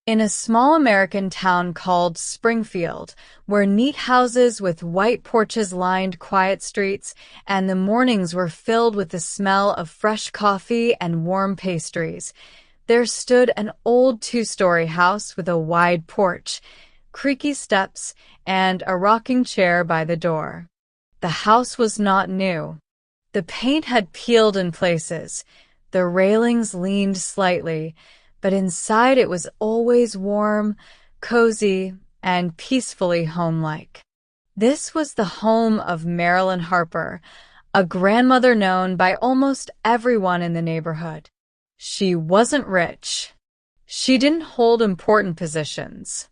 In a small American town called Springfield, where neat houses with white porches lined quiet streets, and the mornings were filled with the smell of fresh coffee and warm pastries, there stood an old two-story house with a wide porch, creaky steps, and a rocking chair by the door. The house was not new. The paint had peeled in places, the railings leaned slightly, but inside it was always warm, cozy, and peacefully homelike. This was the home of Marilyn Harper, a grandmother known by almost everyone in the neighborhood. She wasn't rich. She didn't hold important positions.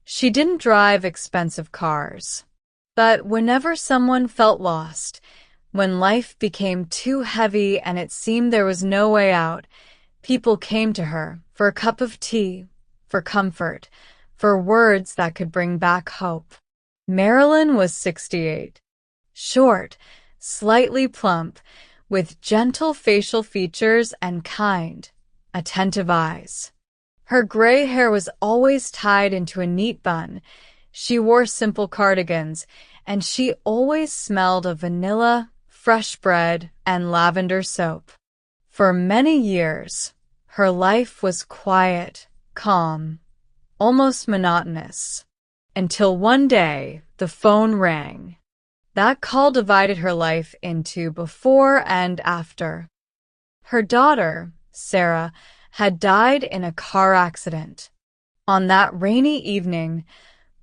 She didn't drive expensive cars. But whenever someone felt lost, when life became too heavy and it seemed there was no way out, people came to her for a cup of tea, for comfort, for words that could bring back hope. Marilyn was 68. Short, slightly plump, with gentle facial features and kind, attentive eyes. Her gray hair was always tied into a neat bun. She wore simple cardigans, and she always smelled of vanilla, fresh bread, and lavender soap. For many years, her life was quiet, calm, almost monotonous, until one day the phone rang. That call divided her life into before and after. Her daughter, Sarah, had died in a car accident. On that rainy evening,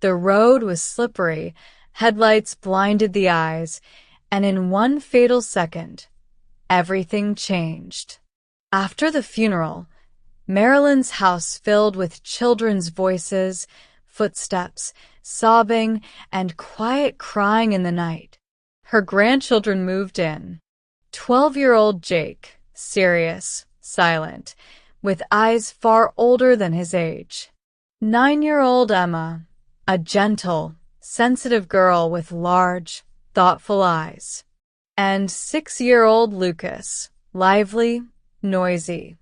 the road was slippery, headlights blinded the eyes, and in one fatal second, everything changed. After the funeral, Marilyn's house filled with children's voices, footsteps, sobbing, and quiet crying in the night. Her grandchildren moved in. 12-year-old Jake, serious, silent, with eyes far older than his age. 9-year-old Emma, a gentle, sensitive girl with large, thoughtful eyes. And 6-year-old Lucas, lively, noisy,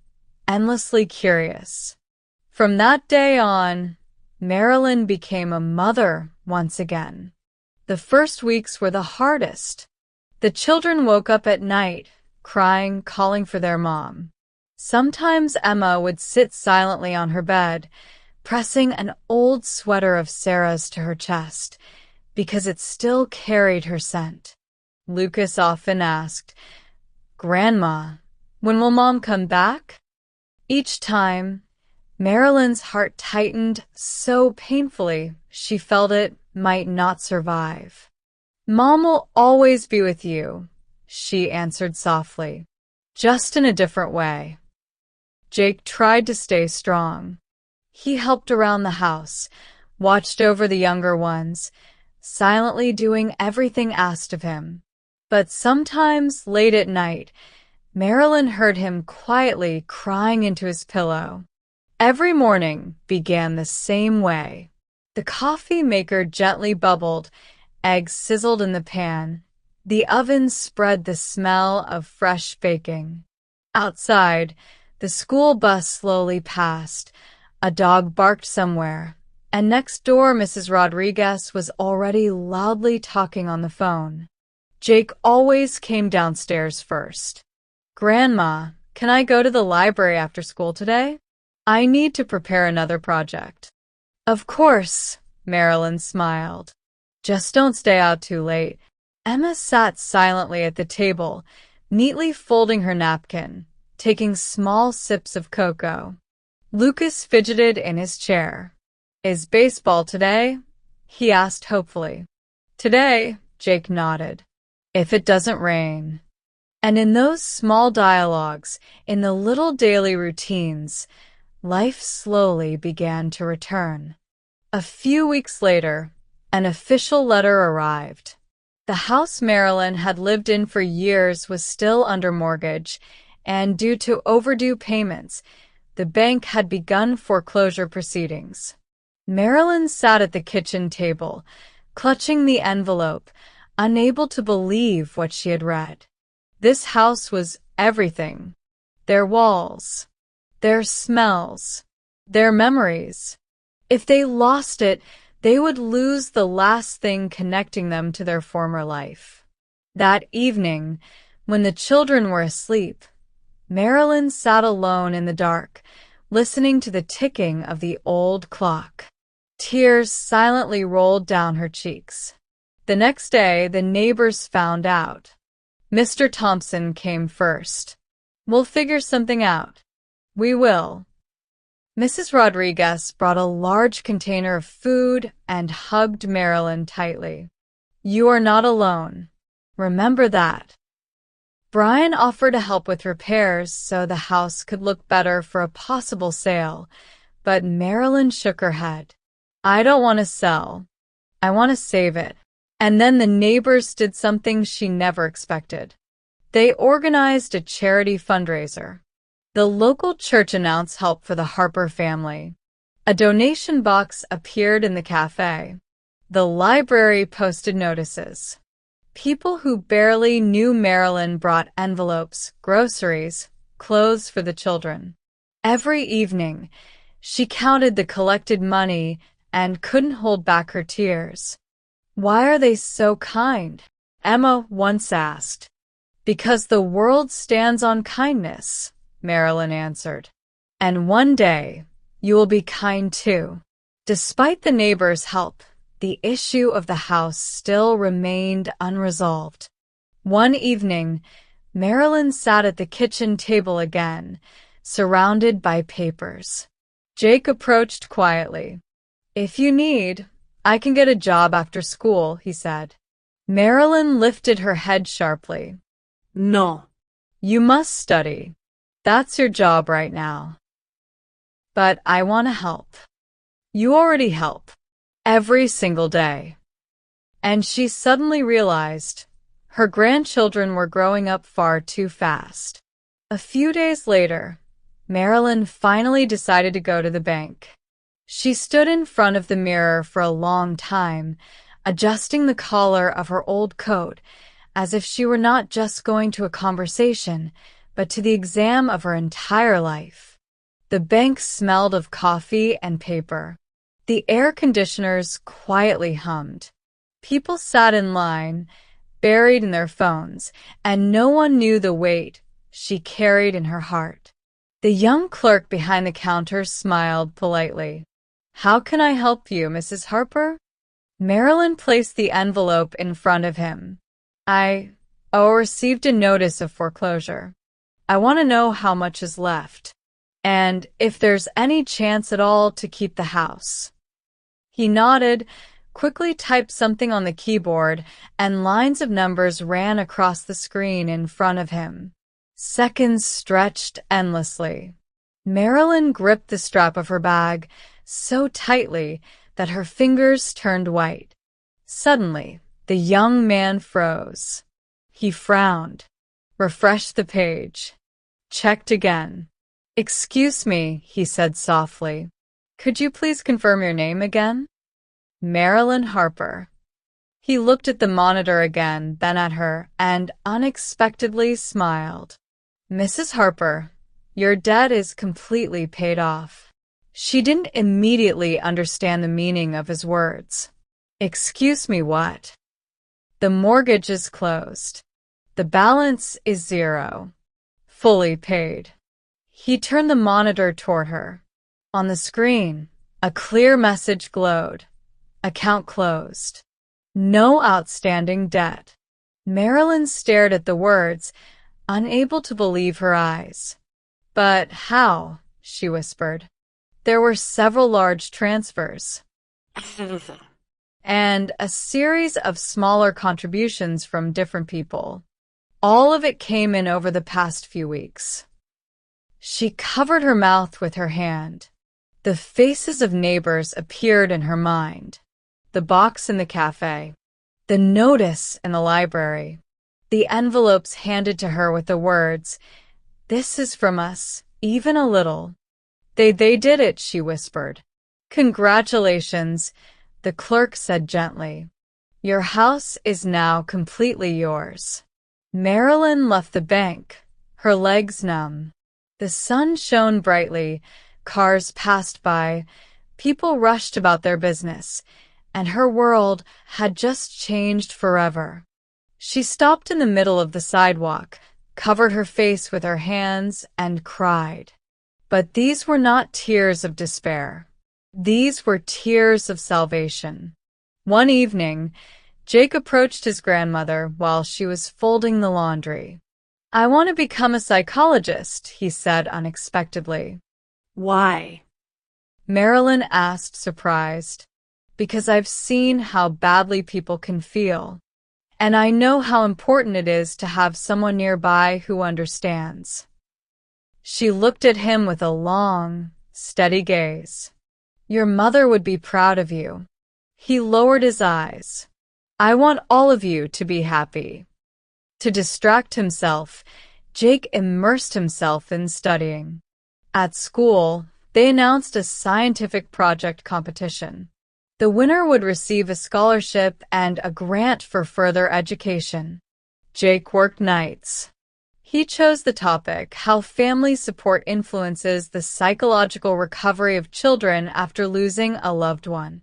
endlessly curious. From that day on, Marilyn became a mother once again. The first weeks were the hardest. The children woke up at night, crying, calling for their mom. Sometimes Emma would sit silently on her bed, pressing an old sweater of Sarah's to her chest, because it still carried her scent. Lucas often asked, "Grandma, when will Mom come back?" Each time, Marilyn's heart tightened so painfully she felt it might not survive. "Mom will always be with you," she answered softly, just in a different way. Jake tried to stay strong. He helped around the house, watched over the younger ones, silently doing everything asked of him. But sometimes, late at night, Marilyn heard him quietly crying into his pillow. Every morning began the same way. The coffee maker gently bubbled, eggs sizzled in the pan, the oven spread the smell of fresh baking. Outside, the school bus slowly passed, a dog barked somewhere, and next door Mrs. Rodriguez was already loudly talking on the phone. Jake always came downstairs first. "Grandma, can I go to the library after school today? I need to prepare another project." "Of course," Marilyn smiled. "Just don't stay out too late." Emma sat silently at the table, neatly folding her napkin, taking small sips of cocoa. Lucas fidgeted in his chair. "Is baseball today?" he asked hopefully. "Today," Jake nodded. "If it doesn't rain." And in those small dialogues, in the little daily routines, life slowly began to return. A few weeks later, an official letter arrived. The house Marilyn had lived in for years was still under mortgage, and due to overdue payments, the bank had begun foreclosure proceedings. Marilyn sat at the kitchen table, clutching the envelope, unable to believe what she had read. This house was everything. Their walls, their smells, their memories. If they lost it, they would lose the last thing connecting them to their former life. That evening, when the children were asleep, Marilyn sat alone in the dark, listening to the ticking of the old clock. Tears silently rolled down her cheeks. The next day, the neighbors found out. Mr. Thompson came first. "We'll figure something out." "We will." Mrs. Rodriguez brought a large container of food and hugged Marilyn tightly. "You are not alone. Remember that." Brian offered to help with repairs so the house could look better for a possible sale, but Marilyn shook her head. "I don't want to sell. I want to save it." And then the neighbors did something she never expected. They organized a charity fundraiser. The local church announced help for the Harper family. A donation box appeared in the cafe. The library posted notices. People who barely knew Marilyn brought envelopes, groceries, clothes for the children. Every evening, she counted the collected money and couldn't hold back her tears. "Why are they so kind?" Emma once asked. "Because the world stands on kindness," Marilyn answered. "And one day, you will be kind too." Despite the neighbors' help, the issue of the house still remained unresolved. One evening, Marilyn sat at the kitchen table again, surrounded by papers. Jake approached quietly. "If you need, I can get a job after school," he said. Marilyn lifted her head sharply. No. "You must study. That's your job right now." "But I want to help." "You already help. Every single day." And she suddenly realized her grandchildren were growing up far too fast. A few days later, Marilyn finally decided to go to the bank. She stood in front of the mirror for a long time, adjusting the collar of her old coat, as if she were not just going to a conversation, but to the exam of her entire life. The bank smelled of coffee and paper. The air conditioners quietly hummed. People sat in line, buried in their phones, and no one knew the weight she carried in her heart. The young clerk behind the counter smiled politely. "How can I help you, Mrs. Harper?" Marilyn placed the envelope in front of him. I received a notice of foreclosure. I want to know how much is left, and if there's any chance at all to keep the house." He nodded, quickly typed something on the keyboard, and lines of numbers ran across the screen in front of him. Seconds stretched endlessly. Marilyn gripped the strap of her bag so tightly that her fingers turned white. Suddenly, the young man froze. He frowned, refreshed the page, checked again. "Excuse me," he said softly. "Could you please confirm your name again?" "Marilyn Harper." He looked at the monitor again, then at her, and unexpectedly smiled. "Mrs. Harper, your debt is completely paid off." She didn't immediately understand the meaning of his words. "Excuse me, what?" "The mortgage is closed. The balance is 0. Fully paid." He turned the monitor toward her. On the screen, a clear message glowed. "Account closed. No outstanding debt." Marilyn stared at the words, unable to believe her eyes. "But how?" she whispered. There were several large transfers and a series of smaller contributions from different people. All of it came in over the past few weeks. She covered her mouth with her hand. The faces of neighbors appeared in her mind. The box in the cafe, the notice in the library, the envelopes handed to her with the words, "This is from us, even a little." They did it," she whispered. "Congratulations," the clerk said gently. "Your house is now completely yours." Marilyn left the bank, her legs numb. The sun shone brightly, Cars passed by, people rushed about their business, and her world had just changed forever. She stopped in the middle of the sidewalk, covered her face with her hands, and cried. But these were not tears of despair. These were tears of salvation. One evening, Jake approached his grandmother while she was folding the laundry. "I want to become a psychologist," he said unexpectedly. "Why?" Marilyn asked, surprised. "Because I've seen how badly people can feel. And I know how important it is to have someone nearby who understands." She looked at him with a long, steady gaze. "Your mother would be proud of you." He lowered his eyes. "I want all of you to be happy." To distract himself, Jake immersed himself in studying. At school, they announced a scientific project competition. The winner would receive a scholarship and a grant for further education. Jake worked nights. He chose the topic, how family support influences the psychological recovery of children after losing a loved one.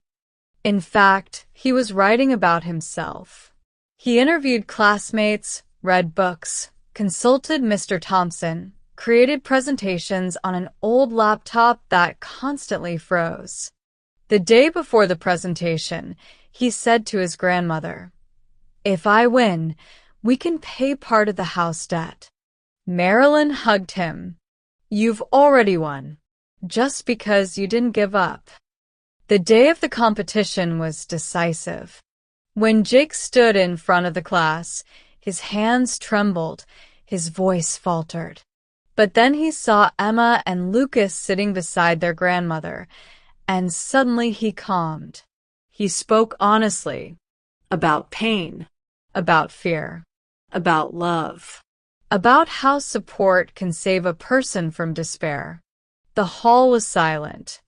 In fact, he was writing about himself. He interviewed classmates, read books, consulted Mr. Thompson, created presentations on an old laptop that constantly froze. The day before the presentation, he said to his grandmother, "If I win, we can pay part of the house debt." Marilyn hugged him. "You've already won, just because you didn't give up." The day of the competition was decisive. When Jake stood in front of the class, his hands trembled, his voice faltered. But then he saw Emma and Lucas sitting beside their grandmother, and suddenly he calmed. He spoke honestly. About pain. About fear. About love. About how support can save a person from despair. The hall was silent,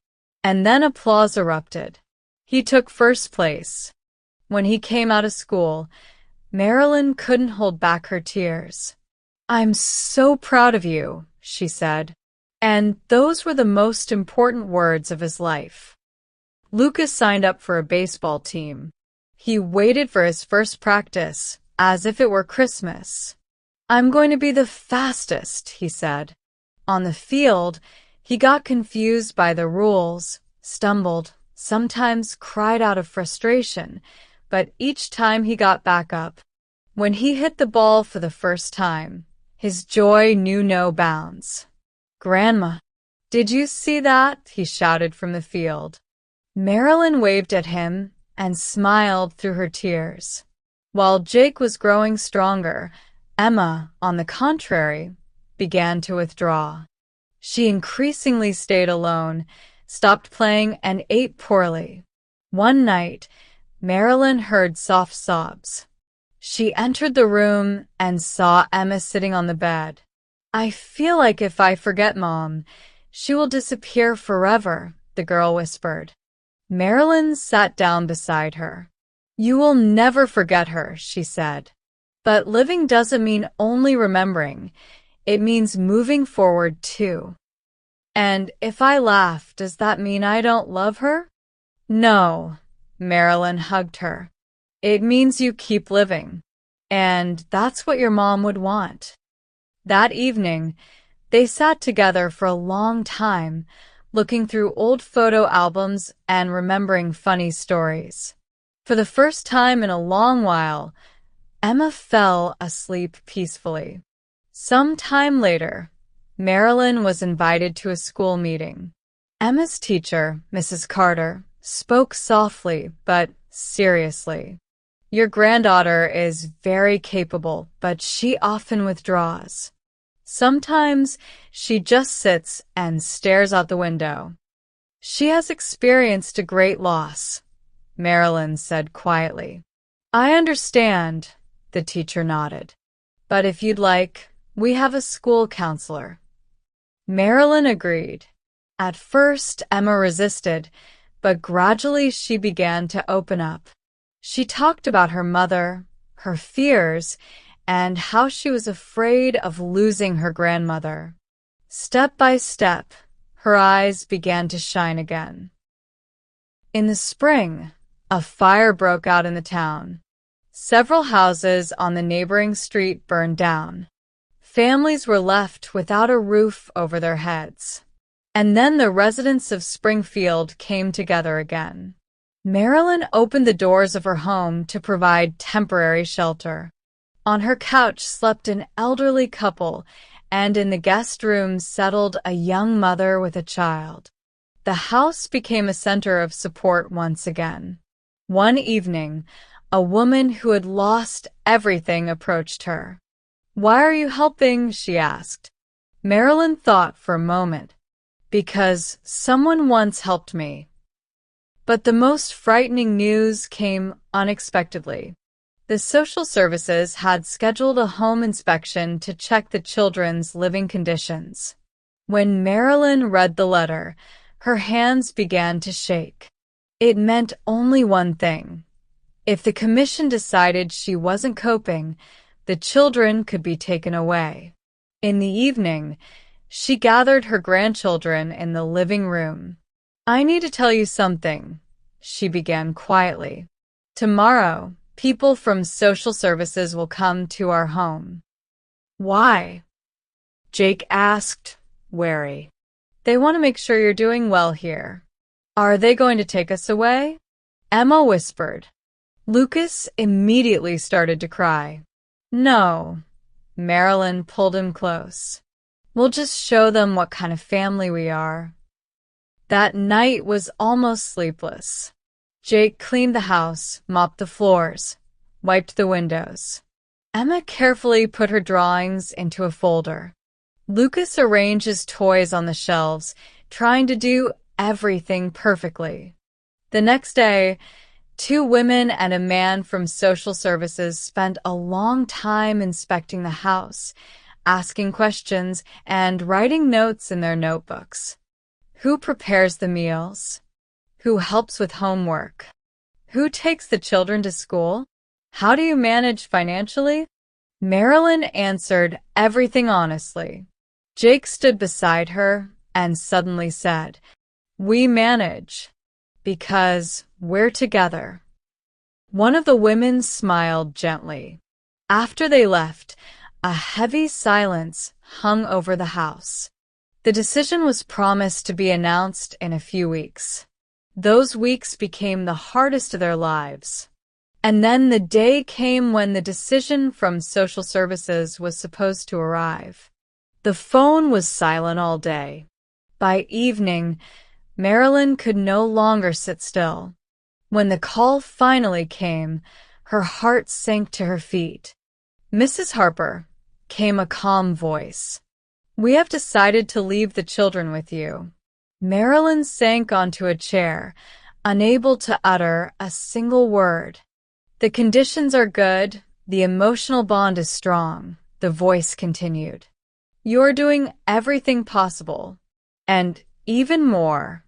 and then applause erupted. He took first place. When he came out of school, Marilyn couldn't hold back her tears. "I'm so proud of you," she said. And those were the most important words of his life. Lucas signed up for a baseball team. He waited for his first practice, as if it were Christmas. "I'm going to be the fastest," he said. On the field, he got confused by the rules, stumbled, sometimes cried out of frustration, but each time he got back up. When he hit the ball for the first time, his joy knew no bounds. "Grandma, did you see that?" he shouted from the field. Marilyn waved at him and smiled through her tears. While Jake was growing stronger, Emma, on the contrary, began to withdraw. She increasingly stayed alone, stopped playing, and ate poorly. One night, Marilyn heard soft sobs. She entered the room and saw Emma sitting on the bed. "I feel like if I forget Mom, she will disappear forever," the girl whispered. Marilyn sat down beside her. "You will never forget her," she said. "But living doesn't mean only remembering. It means moving forward too." "And if I laugh, does that mean I don't love her?" "No," Marilyn hugged her. "It means you keep living. And that's what your mom would want." That evening, they sat together for a long time, looking through old photo albums and remembering funny stories. For the first time in a long while, Emma fell asleep peacefully. Some time later, Marilyn was invited to a school meeting. Emma's teacher, Mrs. Carter, spoke softly but seriously. "Your granddaughter is very capable, but she often withdraws. Sometimes she just sits and stares out the window. She has experienced a great loss," Marilyn said quietly. "I understand," the teacher nodded. "But if you'd like, we have a school counselor." Marilyn agreed. At first, Emma resisted, but gradually she began to open up. She talked about her mother, her fears, and how she was afraid of losing her grandmother. Step by step, Her eyes began to shine again. In the spring, a fire broke out in the town. Several houses on the neighboring street burned down. Families were left without a roof over their heads. And then the residents of Springfield came together again. Marilyn opened the doors of her home to provide temporary shelter. On her couch slept an elderly couple, and in the guest room settled a young mother with a child. The house became a center of support once again. One evening, a woman who had lost everything approached her. "Why are you helping?" she asked. Marilyn thought for a moment. "Because someone once helped me." But the most frightening news came unexpectedly. The social services had scheduled a home inspection to check the children's living conditions. When Marilyn read the letter, her hands began to shake. It meant only one thing. If the commission decided she wasn't coping, the children could be taken away. In the evening, she gathered her grandchildren in the living room. "I need to tell you something," she began quietly. "Tomorrow, people from social services will come to our home." "Why?" Jake asked, wary. "They want to make sure you're doing well here." "Are they going to take us away?" Emma whispered. Lucas immediately started to cry. "No." Marilyn pulled him close. "We'll just show them what kind of family we are." That night was almost sleepless. Jake cleaned the house, mopped the floors, wiped the windows. Emma carefully put her drawings into a folder. Lucas arranged his toys on the shelves, trying to do everything perfectly. The next day, 2 women and a man from social services spent a long time inspecting the house, asking questions, and writing notes in their notebooks. Who prepares the meals? Who helps with homework? Who takes the children to school? How do you manage financially? Marilyn answered everything honestly. Jake stood beside her and suddenly said, "We manage, because we're together." One of the women smiled gently. After they left, a heavy silence hung over the house. The decision was promised to be announced in a few weeks. Those weeks became the hardest of their lives. And then the day came when the decision from social services was supposed to arrive. The phone was silent all day. By evening, Marilyn could no longer sit still. When the call finally came, her heart sank to her feet. "Mrs. Harper," came a calm voice. "We have decided to leave the children with you." Marilyn sank onto a chair, unable to utter a single word. "The conditions are good, the emotional bond is strong," the voice continued. "You're doing everything possible, and even more."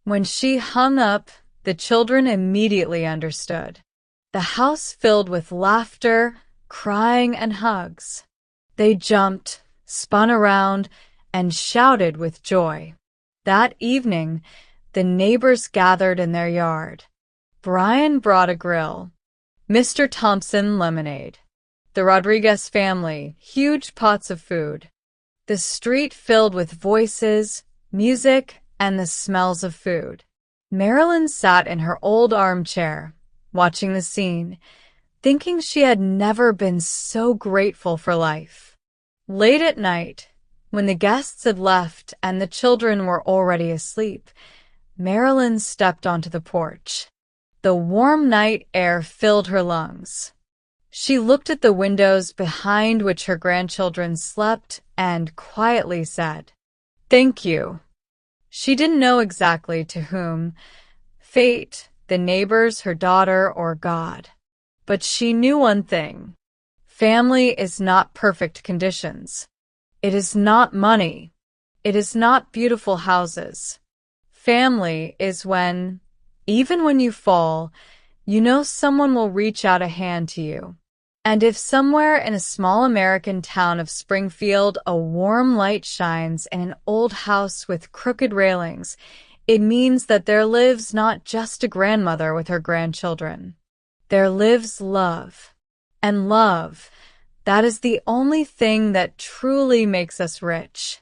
When she hung up, the children immediately understood. The house filled with laughter, crying, and hugs. They jumped, spun around, and shouted with joy. That evening, the neighbors gathered in their yard. Brian brought a grill. Mr. Thompson lemonade. The Rodriguez family, huge pots of food. The street filled with voices, music, and the smells of food. Marilyn sat in her old armchair, watching the scene, thinking she had never been so grateful for life. Late at night, when the guests had left and the children were already asleep, Marilyn stepped onto the porch. The warm night air filled her lungs. She looked at the windows behind which her grandchildren slept and quietly said, "Thank you." She didn't know exactly to whom, fate, the neighbors, her daughter, or God. But she knew one thing. Family is not perfect conditions. It is not money. It is not beautiful houses. Family is when, even when you fall, you know someone will reach out a hand to you. And if somewhere in a small American town of Springfield a warm light shines in an old house with crooked railings, it means that there lives not just a grandmother with her grandchildren. There lives love. And love, that is the only thing that truly makes us rich.